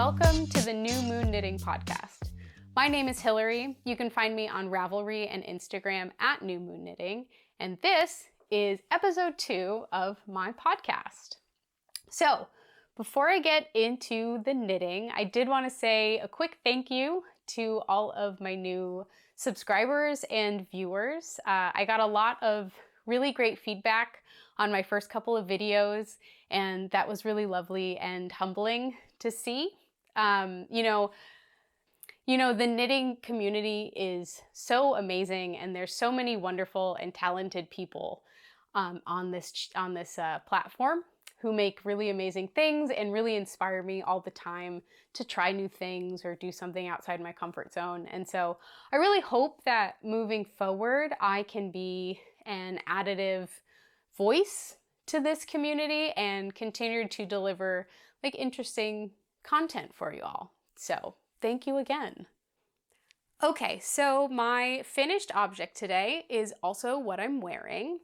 Welcome to the New Moon Knitting Podcast. My name is Hillary. You can find me on Ravelry and Instagram at New Moon Knitting, and this is episode 2 of my podcast. So, before I get into the knitting, I did want to say a quick thank you to all of my new subscribers and viewers. I got a lot of really great feedback on my first couple of videos, and that was really lovely and humbling to see. The knitting community is so amazing, and there's so many wonderful and talented people on this platform who make really amazing things and really inspire me all the time to try new things or do something outside my comfort zone. And so I really hope that moving forward, I can be an additive voice to this community and continue to deliver interesting content for you all. So thank you again. Okay, so my finished object today is also what I'm wearing.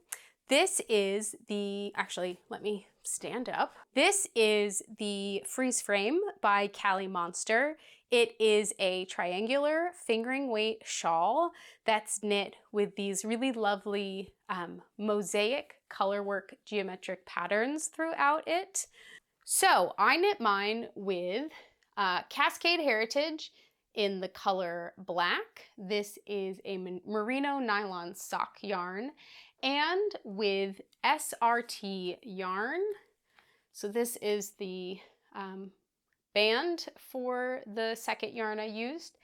This is let me stand up. This is the Freeze Frame by Cali Monster. It is a triangular fingering weight shawl that's knit with these really lovely mosaic colorwork geometric patterns throughout it. So I knit mine with Cascade Heritage in the color black. This is a merino nylon sock yarn, and with SRT yarn. So this is the band for the second yarn I used.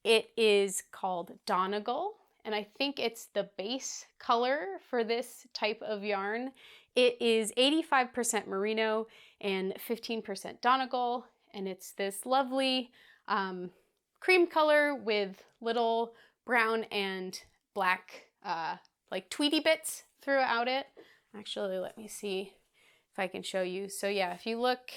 It is called Donegal, and I think it's the base color for this type of yarn. It is 85% merino and 15% Donegal, and it's this lovely cream color with little brown and black tweedy bits throughout it. Actually, let me see if I can show you. So yeah, if you look,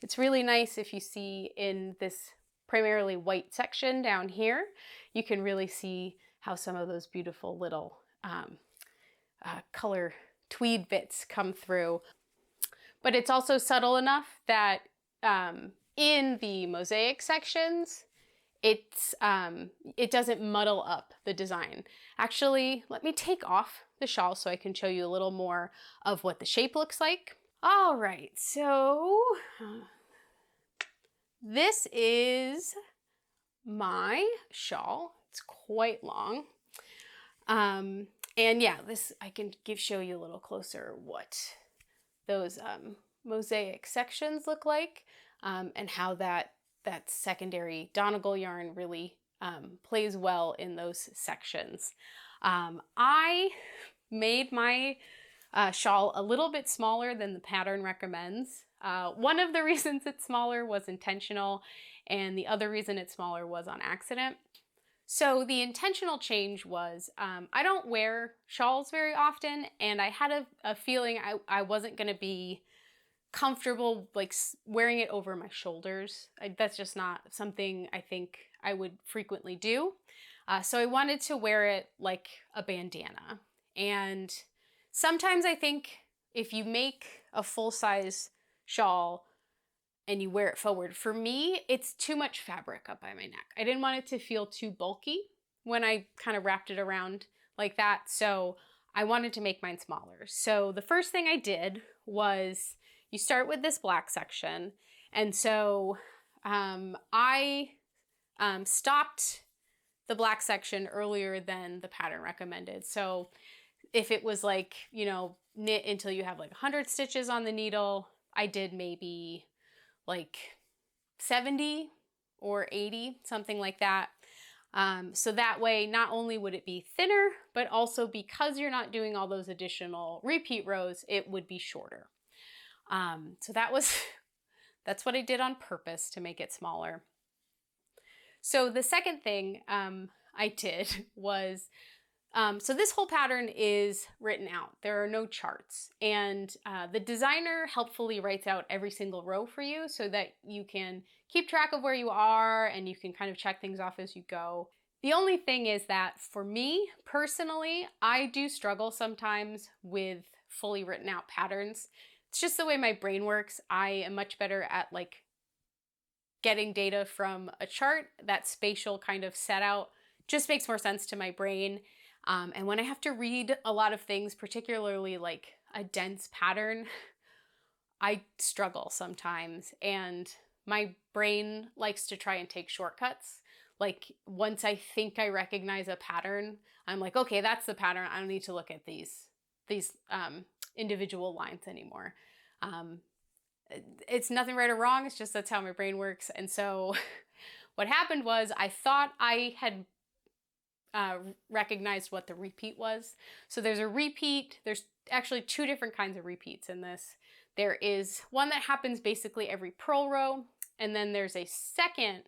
it's really nice if you see in this primarily white section down here, you can really see how some of those beautiful little color tweed bits come through. But it's also subtle enough that in the mosaic sections, it doesn't muddle up the design. Actually, let me take off the shawl so I can show you a little more of what the shape looks like. All right, so this is my shawl. It's quite long. And yeah, I can show you a little closer what those mosaic sections look like, and how that secondary Donegal yarn really plays well in those sections. I made my shawl a little bit smaller than the pattern recommends. One of the reasons it's smaller was intentional, and the other reason it's smaller was on accident. So the intentional change was I don't wear shawls very often, and I had a feeling I wasn't going to be comfortable wearing it over my shoulders. That's just not something I think I would frequently do. So I wanted to wear it like a bandana. And sometimes I think if you make a full-size shawl and you wear it forward, for me, it's too much fabric up by my neck. I didn't want it to feel too bulky when I kind of wrapped it around like that. So I wanted to make mine smaller. So the first thing I did was you start with this black section. And so I stopped the black section earlier than the pattern recommended. So if it was knit until you have 100 stitches on the needle, I did maybe 70 or 80, something like that. So that way, not only would it be thinner, but also because you're not doing all those additional repeat rows, it would be shorter. So that's what I did on purpose to make it smaller. So the second thing I did was, so this whole pattern is written out. There are no charts, and the designer helpfully writes out every single row for you so that you can keep track of where you are and you can kind of check things off as you go. The only thing is that for me personally, I do struggle sometimes with fully written out patterns. It's just the way my brain works. I am much better at getting data from a chart, that spatial kind of set out just makes more sense to my brain. And when I have to read a lot of things, particularly like a dense pattern, I struggle sometimes, and my brain likes to try and take shortcuts. Like once I think I recognize a pattern, I'm like, okay, that's the pattern. I don't need to look at these individual lines anymore. It's nothing right or wrong. It's just that's how my brain works. And so what happened was I thought I had recognized what the repeat was. So there's a repeat. There's actually two different kinds of repeats in this. There is one that happens basically every purl row, and then there's a second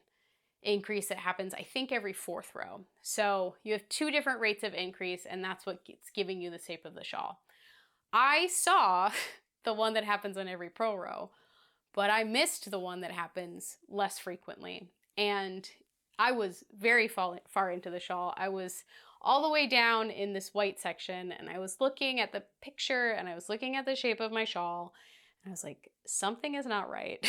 increase that happens, I think, every fourth row. So you have two different rates of increase, and that's what's giving you the shape of the shawl. I saw the one that happens on every purl row, but I missed the one that happens less frequently. And I was very far into the shawl. I was all the way down in this white section, and I was looking at the picture, and I was looking at the shape of my shawl, and I was like, something is not right.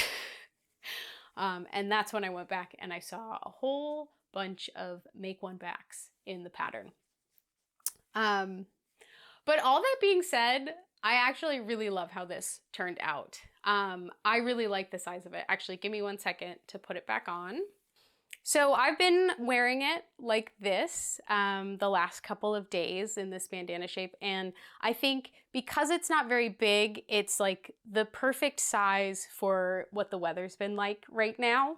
And that's when I went back and I saw a whole bunch of make one backs in the pattern. But all that being said, I actually really love how this turned out. I really like the size of it. Actually, give me 1 second to put it back on. So I've been wearing it like this the last couple of days in this bandana shape, and I think because it's not very big, it's like the perfect size for what the weather's been like right now.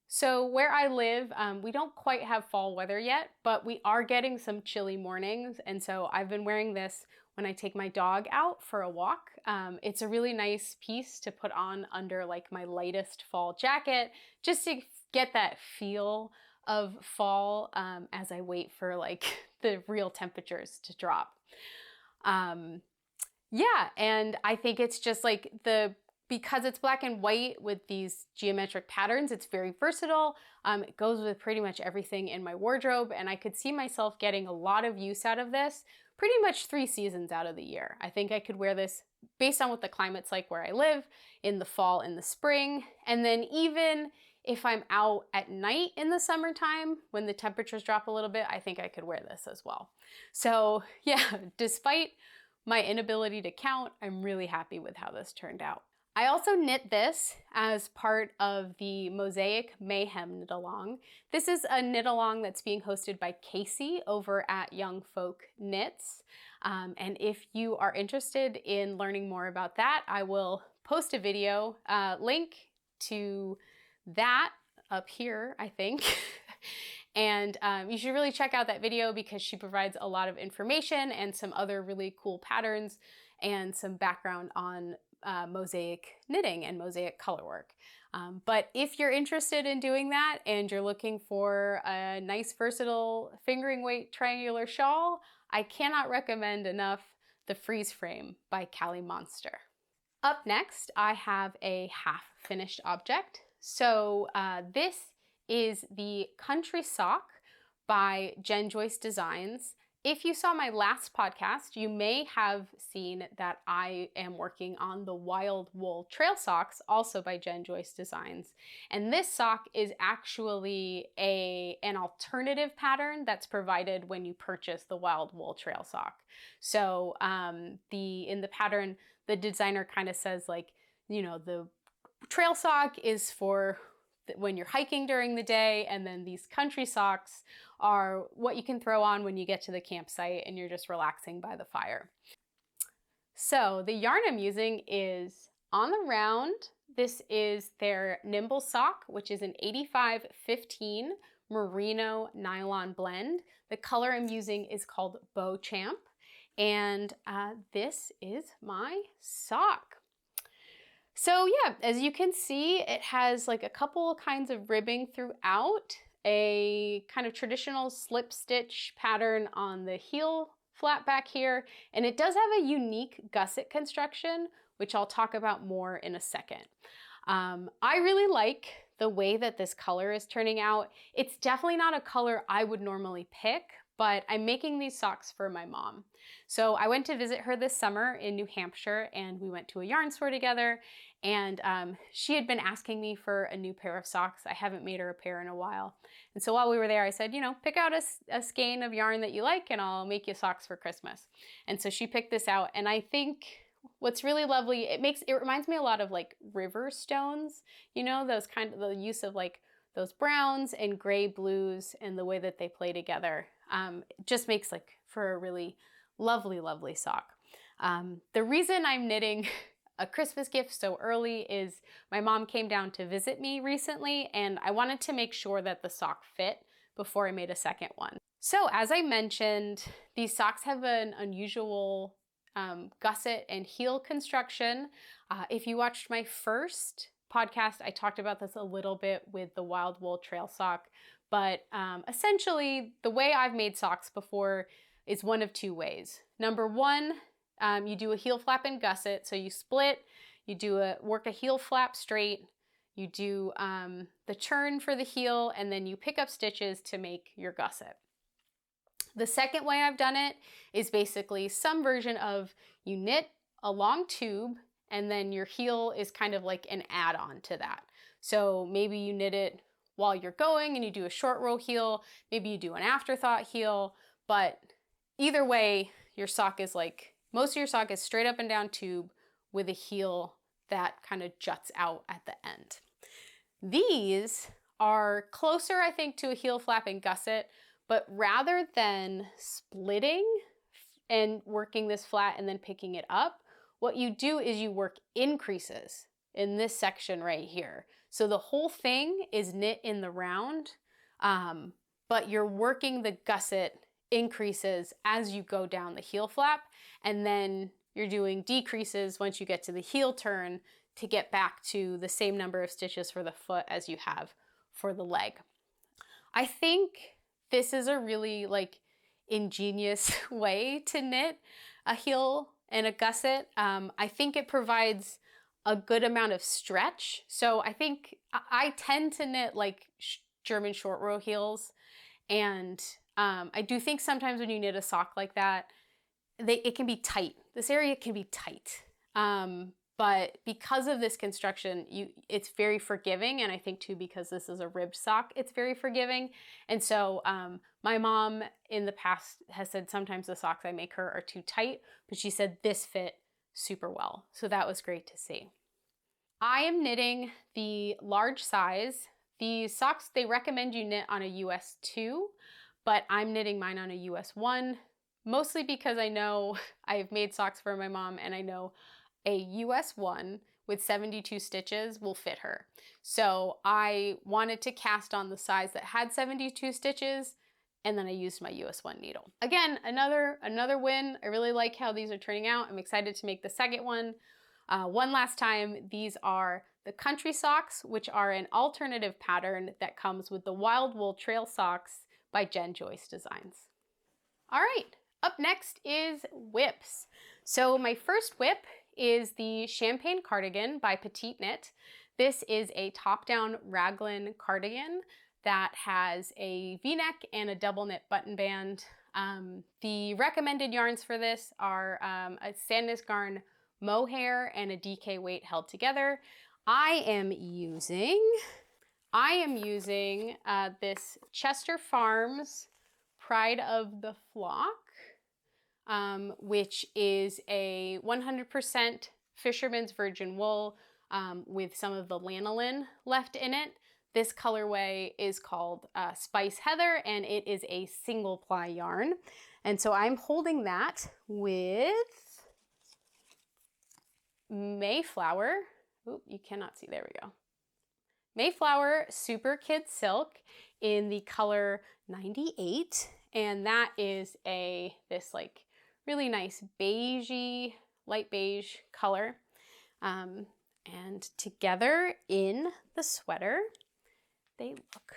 So where I live, we don't quite have fall weather yet, but we are getting some chilly mornings, and so I've been wearing this when I take my dog out for a walk. It's a really nice piece to put on under like my lightest fall jacket, just to get that feel of fall as I wait for like the real temperatures to drop. Yeah, and I think it's just like because it's black and white with these geometric patterns, it's very versatile. It goes with pretty much everything in my wardrobe, and I could see myself getting a lot of use out of this pretty much 3 seasons out of the year. I think I could wear this based on what the climate's like where I live, in the fall and the spring, and then even if I'm out at night in the summertime, when the temperatures drop a little bit, I think I could wear this as well. So yeah, despite my inability to count, I'm really happy with how this turned out. I also knit this as part of the Mosaic Mayhem knit along. This is a knit along that's being hosted by Casey over at Young Folk Knits. And if you are interested in learning more about that, I will post a video link to that up here, I think. And you should really check out that video because she provides a lot of information and some other really cool patterns and some background on mosaic knitting and mosaic colorwork. But if you're interested in doing that and you're looking for a nice versatile fingering weight triangular shawl, I cannot recommend enough the Freeze Frame by Callie Monster. Up next, I have a half finished object. So this is the Country Sock by Jen Joyce Designs. If you saw my last podcast, you may have seen that I am working on the Wild Wool Trail Socks, also by Jen Joyce Designs. And this sock is actually an alternative pattern that's provided when you purchase the Wild Wool Trail Sock. So in the pattern, the designer kind of says like, you know, the trail sock is for when you're hiking during the day, and then these country socks are what you can throw on when you get to the campsite and you're just relaxing by the fire. So the yarn I'm using is On the Round. This is their Nimble Sock, which is an 85-15 merino nylon blend. The color I'm using is called Beau Champ, and this is my sock. So yeah, as you can see, it has like a couple kinds of ribbing throughout, a kind of traditional slip stitch pattern on the heel flap back here, and it does have a unique gusset construction, which I'll talk about more in a second. I really like the way that this color is turning out. It's definitely not a color I would normally pick, but I'm making these socks for my mom. So I went to visit her this summer in New Hampshire, and we went to a yarn store together, and she had been asking me for a new pair of socks. I haven't made her a pair in a while. And so while we were there, I said, you know, pick out a skein of yarn that you like and I'll make you socks for Christmas. And so she picked this out, and I think what's really lovely, it reminds me a lot of like river stones, you know, those kind of, the use of like those browns and gray blues and the way that they play together. It just makes like for a really lovely, lovely sock. The reason I'm knitting a Christmas gift so early is my mom came down to visit me recently, and I wanted to make sure that the sock fit before I made a second one. So as I mentioned, these socks have an unusual gusset and heel construction. If you watched my first podcast, I talked about this a little bit with the wild wool trail sock, but essentially the way I've made socks before is one of two ways. Number one, you do a heel flap and gusset, so you split, you work a heel flap straight, you do the turn for the heel, and then you pick up stitches to make your gusset. The second way I've done it is basically some version of you knit a long tube, and then your heel is kind of like an add-on to that. So maybe you knit it while you're going and you do a short row heel, maybe you do an afterthought heel, but either way, your sock is like, most of your sock is straight up and down tube with a heel that kind of juts out at the end. These are closer, I think, to a heel flap and gusset, but rather than splitting and working this flat and then picking it up, what you do is you work increases in this section right here. So the whole thing is knit in the round, but you're working the gusset increases as you go down the heel flap, and then you're doing decreases once you get to the heel turn to get back to the same number of stitches for the foot as you have for the leg. I think this is a really like ingenious way to knit a heel and a gusset. I think it provides a good amount of stretch. So I think I tend to knit like German short row heels, and I do think sometimes when you knit a sock like that, it can be tight. This area can be tight. But because of this construction, it's very forgiving, and I think too because this is a ribbed sock, it's very forgiving. And so my mom in the past has said sometimes the socks I make her are too tight, but she said this fit super well. So that was great to see. I am knitting the large size. The socks, they recommend you knit on a US 2, but I'm knitting mine on a US 1, mostly because I know I've made socks for my mom, and I know a US 1 with 72 stitches will fit her. So I wanted to cast on the size that had 72 stitches, and then I used my US 1 needle. Again, another win. I really like how these are turning out. I'm excited to make the second one. One last time, these are the country socks, which are an alternative pattern that comes with the wild wool trail socks by Jen Joyce Designs. All right, up next is whips. So my whip is the Champagne Cardigan by Petite Knit. This is a top-down raglan cardigan that has a V-neck and a double knit button band. The recommended yarns for this are a Sandnes mohair and a DK weight held together. I am using this Chester Farms Pride of the Flock, which is a 100% Fisherman's Virgin wool with some of the lanolin left in it. This colorway is called Spice Heather, and it is a single ply yarn. And so I'm holding that with Mayflower. Oop, you cannot see, there we go. Mayflower Super Kid Silk in the color 98, and that is this like really nice beigey, light beige color. And together in the sweater, they look.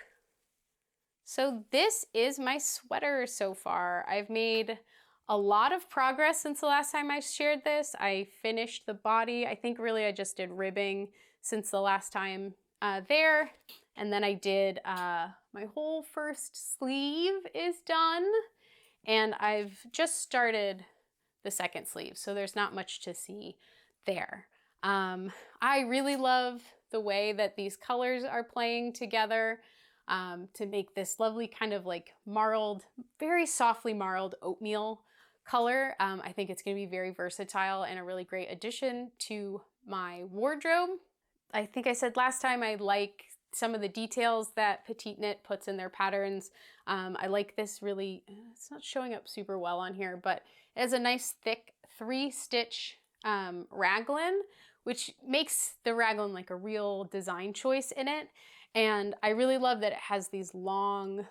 So this is my sweater so far. I've made a lot of progress since the last time I shared this. I finished the body. I think really I just did ribbing since the last time there. And then I did my whole first sleeve is done. And I've just started the second sleeve, so there's not much to see there. I really love the way that these colors are playing together to make this lovely kind of like marled, very softly marled oatmeal color. I think it's going to be very versatile and a really great addition to my wardrobe. I think I said last time I like some of the details that Petite Knit puts in their patterns. I like this really, it's not showing up super well on here, but it has a nice thick 3-stitch raglan, which makes the raglan like a real design choice in it. And I really love that it has these long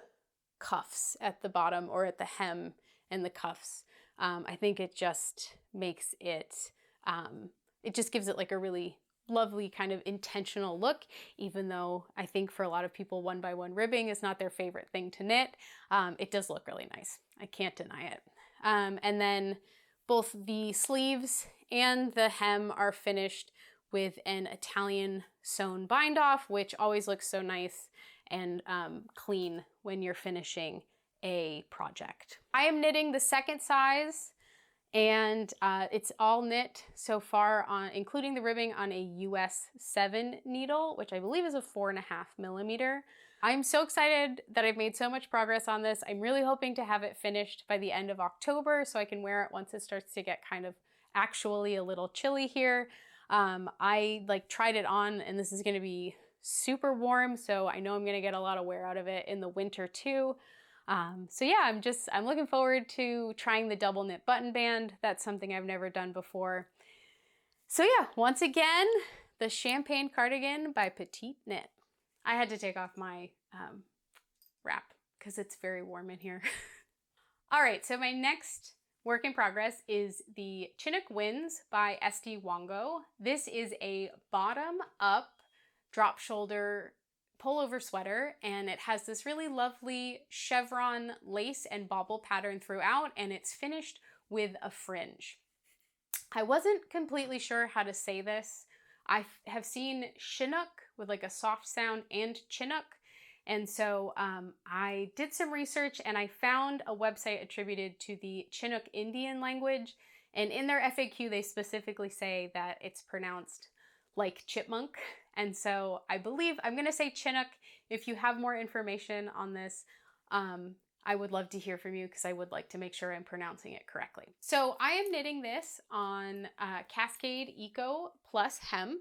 cuffs at the bottom, or at the hem and the cuffs. I think it just makes it, it just gives it like a really lovely kind of intentional look, even though I think for a lot of people 1x1 ribbing is not their favorite thing to knit. It does look really nice. I can't deny it. And then both the sleeves and the hem are finished with an Italian sewn bind off, which always looks so nice and clean when you're finishing a project. I am knitting the second size, and it's all knit so far, on including the ribbing, on a US 7 needle, which I believe is a 4.5mm. I'm so excited that I've made so much progress on this. I'm really hoping to have it finished by the end of October so I can wear it once it starts to get kind of actually a little chilly here. I like tried it on, and this is going to be super warm, so I know I'm going to get a lot of wear out of it in the winter too. So yeah, I'm looking forward to trying the double knit button band. That's something I've never done before. So yeah, once again, the Champagne Cardigan by Petite Knit. I had to take off my wrap because it's very warm in here. All right, so my next work in progress is the Chinook Winds by Esti Wongo. This is a bottom-up drop shoulder pullover sweater, and it has this really lovely chevron lace and bauble pattern throughout, and it's finished with a fringe. I wasn't completely sure how to say this. I have seen Chinook with like a soft sound and Chinook, and so I did some research and I found a website attributed to the Chinook Indian language, and in their FAQ they specifically say that it's pronounced like chipmunk. And so I believe I'm going to say Chinook. If you have more information on this, I would love to hear from you because I would like to make sure I'm pronouncing it correctly. So I am knitting this on Cascade Eco Plus hemp.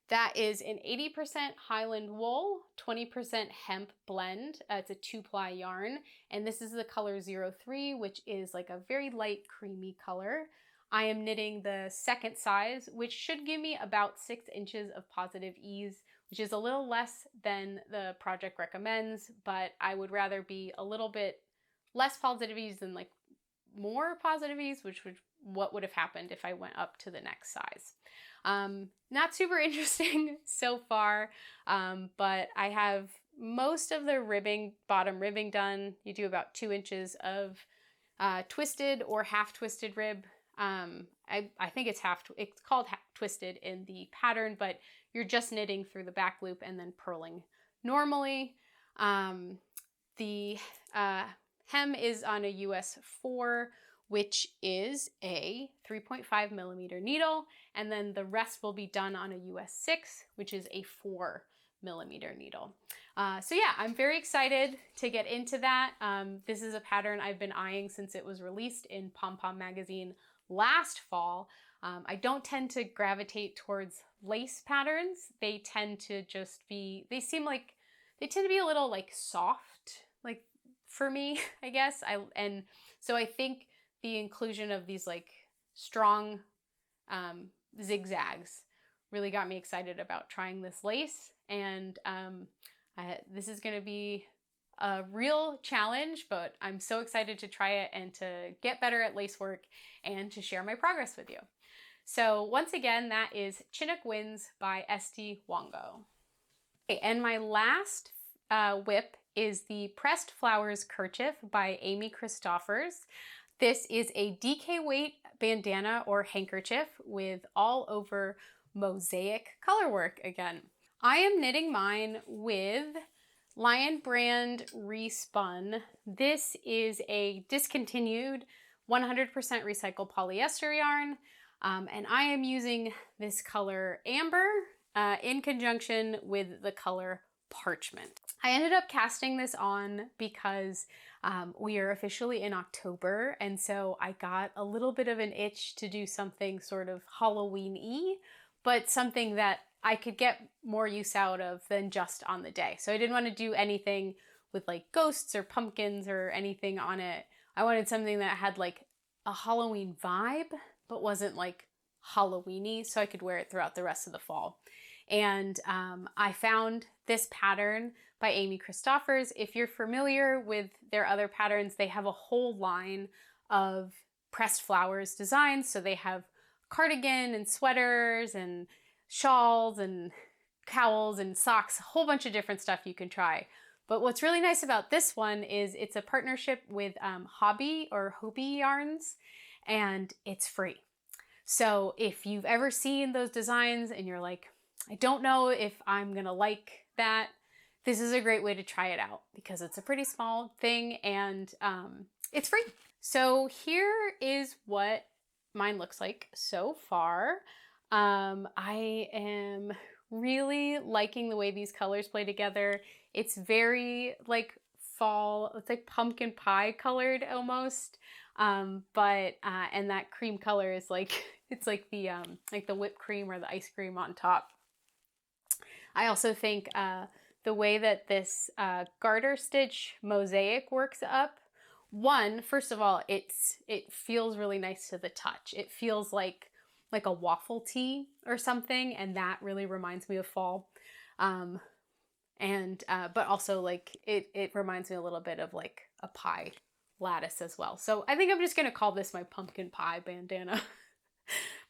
That is an 80% Highland wool, 20% hemp blend. It's a 2-ply yarn, and this is the color 03, which is like a very light creamy color. I am knitting the second size, which should give me about 6 inches of positive ease, which is a little less than the project recommends, but I would rather be a little bit less positive ease than like more positive ease, which would what would have happened if I went up to the next size. Not super interesting so far, but I have most of the ribbing, bottom ribbing done. You do about 2 inches of twisted or half twisted rib. I think it's it's called twisted in the pattern, but you're just knitting through the back loop and then purling normally. The hem is on a US 4, which is a 3.5mm needle, and then the rest will be done on a US 6, which is a 4mm needle. So yeah, I'm very excited to get into that. This is a pattern I've been eyeing since it was released in Pom Pom magazine last fall. I don't tend to gravitate towards lace patterns. They tend to just be, they tend to be a little like soft, like for me, I guess. And so I think the inclusion of these like strong zigzags really got me excited about trying this lace. And this is going to be a real challenge, but I'm so excited to try it and to get better at lace work and to share my progress with you. So once again, that is Chinook Winds by Esti Wongo. Okay, and my last whip is the Pressed Flowers Kerchief by Amy Christoffers. This is a DK weight bandana or handkerchief with all over mosaic colorwork again. I am knitting mine with Lion Brand Respun. This is a discontinued 100% recycled polyester yarn, and I am using this color Amber in conjunction with the color Parchment. I ended up casting this on because we are officially in October, and so I got a little bit of an itch to do something sort of Halloween-y, but something that I could get more use out of than just on the day. So I didn't want to do anything with like ghosts or pumpkins or anything on it. I wanted something that had like a Halloween vibe, but wasn't like Halloween-y, so I could wear it throughout the rest of the fall. And I found this pattern by Amy Christoffers. If you're familiar with their other patterns, they have a whole line of pressed flowers designs. So they have cardigan and sweaters and shawls and cowls and socks, a whole bunch of different stuff you can try. But what's really nice about this one is it's a partnership with Hobby Yarns, and it's free. So if you've ever seen those designs and you're like, I don't know if I'm gonna like that, this is a great way to try it out because it's a pretty small thing and it's free. So here is what mine looks like so far. I am really liking the way these colors play together. It's very like fall, it's like pumpkin pie colored almost. And that cream color is like, it's like the whipped cream or the ice cream on top. I also think the way that this garter stitch mosaic works up, first of all, it feels really nice to the touch. It feels like a waffle tee or something, and that really reminds me of fall. But also like it reminds me a little bit of like a pie lattice as well. So I think I'm just gonna call this my pumpkin pie bandana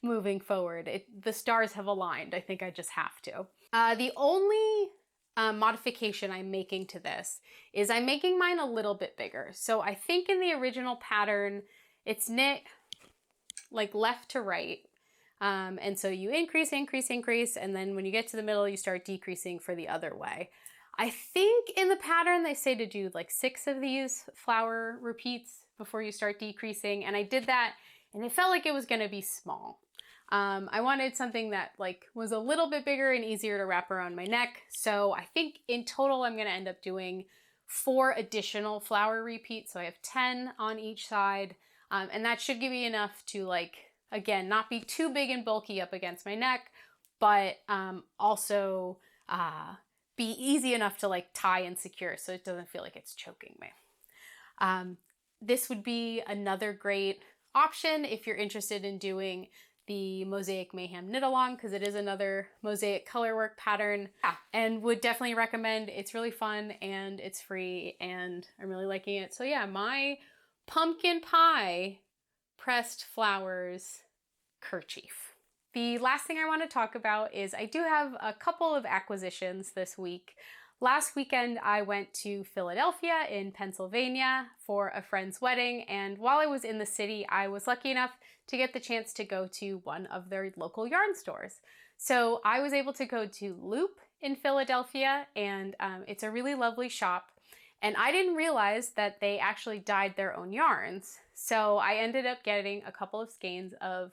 moving forward. The stars have aligned. I think I just have to. The only modification I'm making to this is I'm making mine a little bit bigger. So I think in the original pattern, it's knit like left to right. And so you increase, and then when you get to the middle, you start decreasing for the other way. I think in the pattern, they say to do like 6 of these flower repeats before you start decreasing. And I did that and it felt like it was gonna be small. I wanted something that like was a little bit bigger and easier to wrap around my neck. So I think in total, I'm gonna end up doing 4 additional flower repeats. So I have 10 on each side. And that should give me enough to like, again, not be too big and bulky up against my neck, but also be easy enough to like tie and secure so it doesn't feel like it's choking me. This would be another great option if you're interested in doing the Mosaic Mayhem knit along, because it is another Mosaic colorwork pattern. Yeah, and would definitely recommend. It's really fun and it's free and I'm really liking it. So yeah, my pumpkin pie pressed flowers kerchief. The last thing I want to talk about is I do have a couple of acquisitions this week. Last weekend, I went to Philadelphia in Pennsylvania for a friend's wedding, and while I was in the city, I was lucky enough to get the chance to go to one of their local yarn stores. So I was able to go to Loop in Philadelphia, and it's a really lovely shop. And I didn't realize that they actually dyed their own yarns. So I ended up getting a couple of skeins of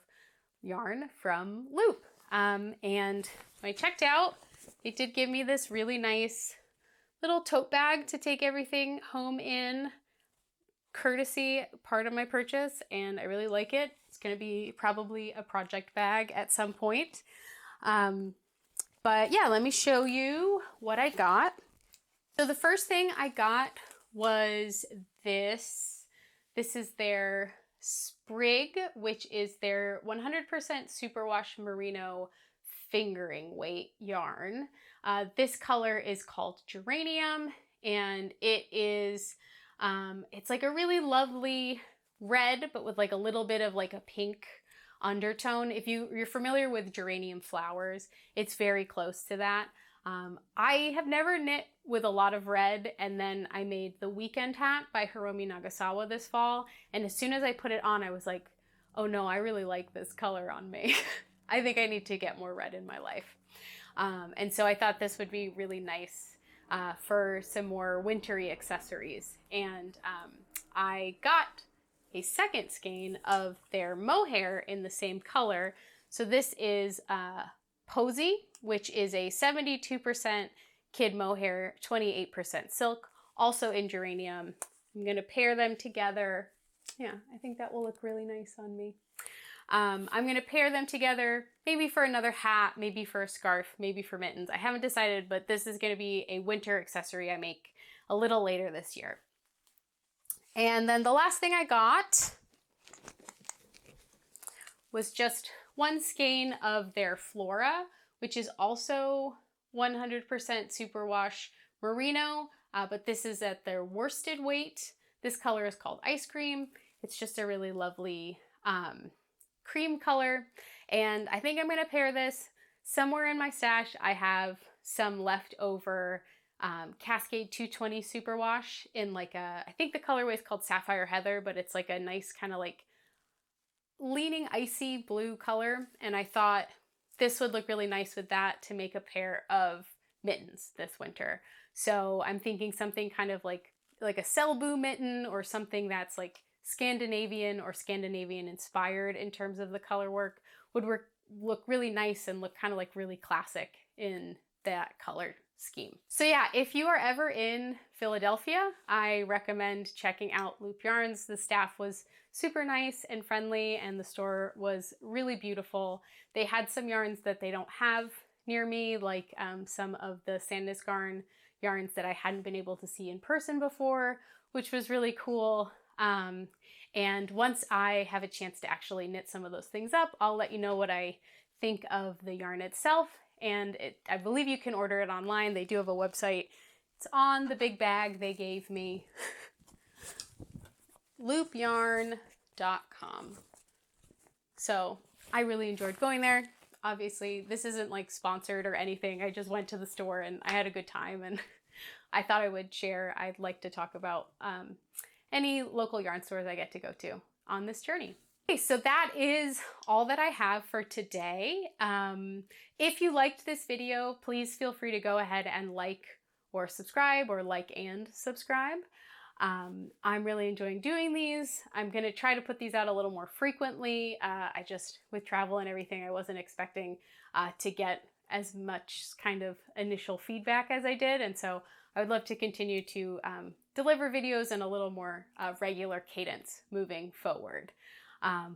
yarn from Loop. And when I checked out, it did give me this really nice little tote bag to take everything home in, courtesy part of my purchase, and I really like it. It's going to be probably a project bag at some point. But yeah, let me show you what I got. So the first thing I got was this. This is their Sprig, which is their 100% superwash merino fingering weight yarn. This color is called Geranium, and it is, it's like a really lovely red, but with like a little bit of like a pink undertone. If you're familiar with geranium flowers, it's very close to that. I have never knit with a lot of red, and then I made the Weekend Hat by Hiromi Nagasawa this fall, and as soon as I put it on, I was like, oh no, I really like this color on me. I think I need to get more red in my life. And so I thought this would be really nice for some more wintry accessories. And I got a second skein of their mohair in the same color. So this is Posy, which is a 72% kid mohair, 28% silk, also in geranium. I'm gonna pair them together. Yeah, I think that will look really nice on me. I'm gonna pair them together, maybe for another hat, maybe for a scarf, maybe for mittens. I haven't decided, but this is gonna be a winter accessory I make a little later this year. And then the last thing I got was just one skein of their Flora, which is also 100% superwash merino, but this is at their worsted weight. This color is called Ice Cream. It's just a really lovely cream color. And I think I'm gonna pair this somewhere in my stash. I have some leftover Cascade 220 superwash in like a, I think the colorway is called Sapphire Heather, but it's like a nice kind of like leaning icy blue color. And I thought this would look really nice with that to make a pair of mittens this winter. So I'm thinking something kind of like a Selbu mitten, or something that's like Scandinavian or Scandinavian inspired in terms of the color work, would look really nice and look kind of like really classic in that color scheme. So yeah, if you are ever in Philadelphia, I recommend checking out Loop Yarns. The staff was super nice and friendly, and the store was really beautiful. They had some yarns that they don't have near me, like some of the Sandnes yarns that I hadn't been able to see in person before, which was really cool. And once I have a chance to actually knit some of those things up, I'll let you know what I think of the yarn itself. And I believe you can order it online. They do have a website. It's on the big bag they gave me. loopyarn.com. So I really enjoyed going there. Obviously, this isn't like sponsored or anything. I just went to the store and I had a good time, and I thought I would share. I'd like to talk about any local yarn stores I get to go to on this journey. Okay, so that is all that I have for today. If you liked this video, please feel free to go ahead and like or subscribe, or like and subscribe. I'm really enjoying doing these. I'm gonna try to put these out a little more frequently. I just, with travel and everything, I wasn't expecting to get as much kind of initial feedback as I did. And so I would love to continue to deliver videos in a little more regular cadence moving forward.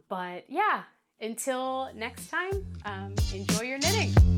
But yeah, until next time, enjoy your knitting.